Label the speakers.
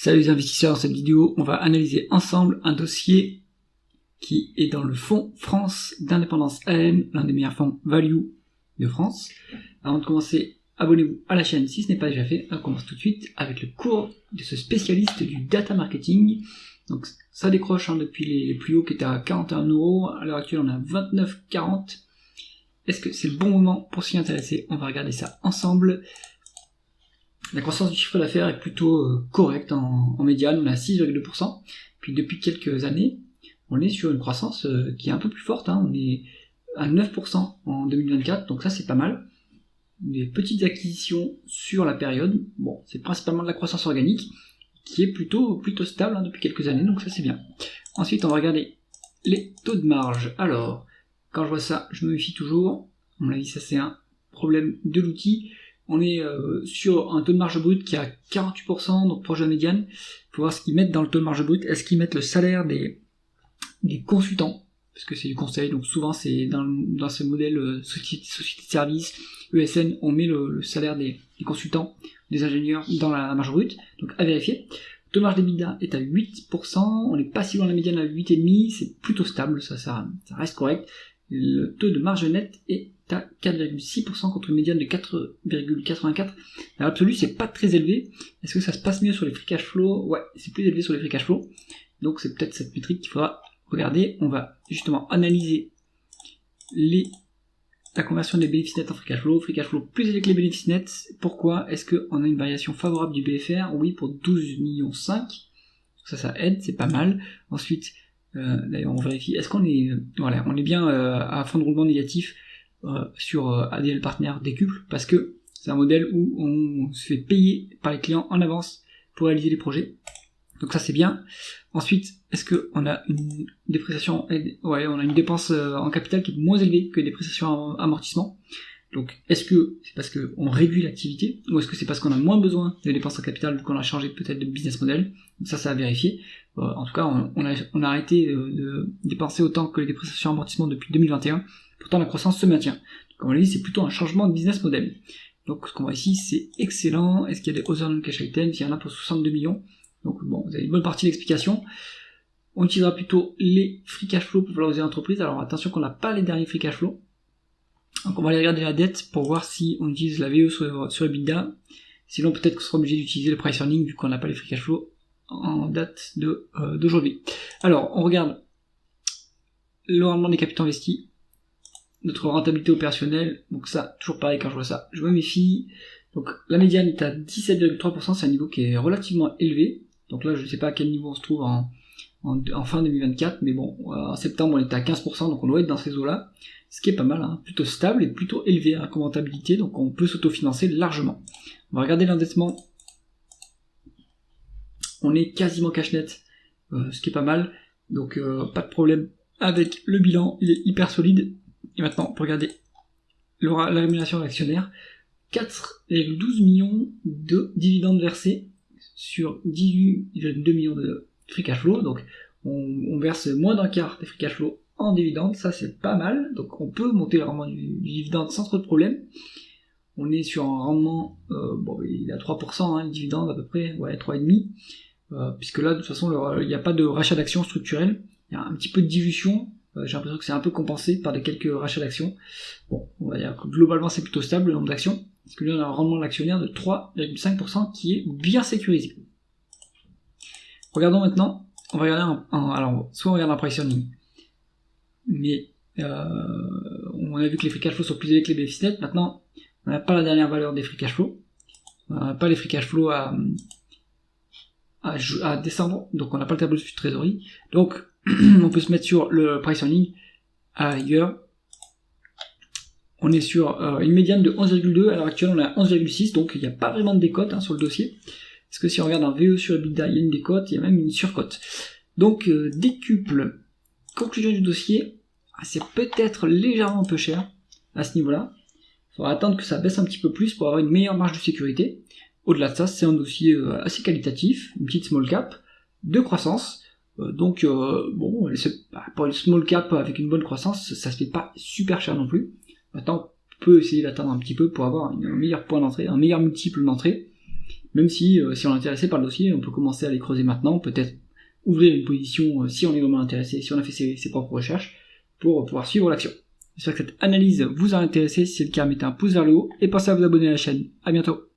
Speaker 1: Salut les investisseurs, dans cette vidéo, on va analyser ensemble un dossier qui est dans le fonds France d'Indépendance AM, l'un des meilleurs fonds value de France. Avant de commencer, abonnez-vous à la chaîne si ce n'est pas déjà fait. On commence tout de suite avec le cours de ce spécialiste du data marketing. Donc ça décroche depuis les plus hauts qui étaient à 41 €. À l'heure actuelle, on est à 29,40 €. Est-ce que c'est le bon moment pour s'y intéresser? On va regarder ça ensemble. La croissance du chiffre d'affaires est plutôt correcte en médiane, on est à 6,2%. Puis depuis quelques années, on est sur une croissance qui est un peu plus forte, on est à 9% en 2024, donc ça c'est pas mal. Des petites acquisitions sur la période, bon, c'est principalement de la croissance organique, qui est plutôt stable depuis quelques années, donc ça c'est bien. Ensuite on va regarder les taux de marge. Alors, quand je vois ça, je me méfie toujours, à mon avis ça c'est un problème de l'outil. On est sur un taux de marge brut qui est à 48%, donc proche de la médiane. Il faut voir ce qu'ils mettent dans le taux de marge brut. Est-ce qu'ils mettent le salaire des consultants? Parce que c'est du conseil, donc souvent c'est dans ce modèle société de service, ESN, on met le salaire des consultants, des ingénieurs dans la marge brute, donc à vérifier. Le taux de marge d'EBITDA est à 8%, on n'est pas si loin de la médiane à 8,5%, c'est plutôt stable, ça reste correct. Le taux de marge nette est à 4,6% contre une médiane de 4,84%. Dans l'absolu, c'est pas très élevé. Est-ce que ça se passe mieux sur les free cash flow? Ouais, c'est plus élevé sur les free cash flow. Donc c'est peut-être cette métrique qu'il faudra regarder. On va justement analyser la conversion des bénéfices nets en free cash flow plus élevé que les bénéfices nets. Pourquoi? Est-ce qu'on a une variation favorable du BFR? Oui, pour 12,5 millions. Ça aide, c'est pas mal. Ensuite, d'ailleurs on vérifie, est-ce qu'on est on est bien à fin de roulement négatif sur ADL Partner décuple, parce que c'est un modèle où on se fait payer par les clients en avance pour réaliser les projets, donc ça c'est bien. Ensuite, est-ce qu'on a une dépréciation? On a une dépense en capital qui est moins élevée que les dépréciations en amortissement. Donc est-ce que c'est parce qu'on réduit l'activité, ou est-ce que c'est parce qu'on a moins besoin de dépenses en capital vu qu'on a changé peut-être de business model? Donc ça à vérifier. En tout cas, on a arrêté de dépenser autant que les dépréciations en amortissement depuis 2021. Pourtant la croissance se maintient. Comme on l'a dit, c'est plutôt un changement de business model. Donc ce qu'on voit ici, c'est excellent. Est-ce qu'il y a des other non-cash items? Il y en a pour 62 millions. Donc bon, vous avez une bonne partie de l'explication. On utilisera plutôt les free cash flow pour valoriser l'entreprise. Alors attention qu'on n'a pas les derniers free cash flow. Donc on va aller regarder la dette pour voir si on utilise la VE sur EBITDA. Sinon peut-être qu'on sera obligé d'utiliser le price earning vu qu'on n'a pas les free cash flow en date d'aujourd'hui. Alors on regarde le rendement des capitaux investis, notre rentabilité opérationnelle. Donc ça, toujours pareil, quand je vois ça, je me méfie. Donc la médiane est à 17,3%, c'est un niveau qui est relativement élevé. Donc là je ne sais pas à quel niveau on se trouve en fin 2024, mais bon, en septembre on était à 15%, donc on doit être dans ces eaux-là, ce qui est pas mal, plutôt stable et plutôt élevé comme rentabilité, donc on peut s'autofinancer largement. On va regarder l'endettement, on est quasiment cash net, ce qui est pas mal, donc pas de problème avec le bilan, il est hyper solide. Et maintenant, pour regarder la rémunération de l'actionnaire, 4,12 millions de dividendes versés sur 18,2 millions de free cash flow, donc on verse moins d'un quart des free cash flow en dividendes, ça c'est pas mal, donc on peut monter le rendement du dividende sans trop de problème. On est sur un rendement, il est à 3%, le dividende à peu près, 3,5%, puisque là de toute façon il n'y a pas de rachat d'actions structurel, il y a un petit peu de dilution, j'ai l'impression que c'est un peu compensé par quelques rachats d'actions. Bon, on va dire que globalement c'est plutôt stable le nombre d'actions, parce que là on a un rendement de l'actionnaire de 3,5% qui est bien sécurisé. Regardons maintenant, on va regarder alors soit on regarde un price earning, mais on a vu que les free cash flow sont plus élevés que les bénéfices nets. Maintenant on n'a pas la dernière valeur des free cash flow, on n'a pas les free cash flow à descendre, donc on n'a pas le tableau de trésorerie, donc on peut se mettre sur le price earning à la rigueur. On est sur une médiane de 11,2, à l'heure actuelle on est à 11,6, donc il n'y a pas vraiment de décote sur le dossier, parce que si on regarde un VE sur EBITDA, il y a une décote, il y a même une surcote. Donc décuple, conclusion du dossier, c'est peut-être légèrement un peu cher à ce niveau-là, il faudra attendre que ça baisse un petit peu plus pour avoir une meilleure marge de sécurité. Au-delà de ça, c'est un dossier assez qualitatif, une petite small cap, de croissance, donc pour une small cap avec une bonne croissance, ça se fait pas super cher non plus. Maintenant, on peut essayer d'attendre un petit peu pour avoir un meilleur point d'entrée, un meilleur multiple d'entrée, Même si on est intéressé par le dossier, on peut commencer à les creuser maintenant, peut-être ouvrir une position si on est vraiment intéressé, si on a fait ses propres recherches, pour pouvoir suivre l'action. J'espère que cette analyse vous a intéressé. Si c'est le cas, mettez un pouce vers le haut et pensez à vous abonner à la chaîne. À bientôt.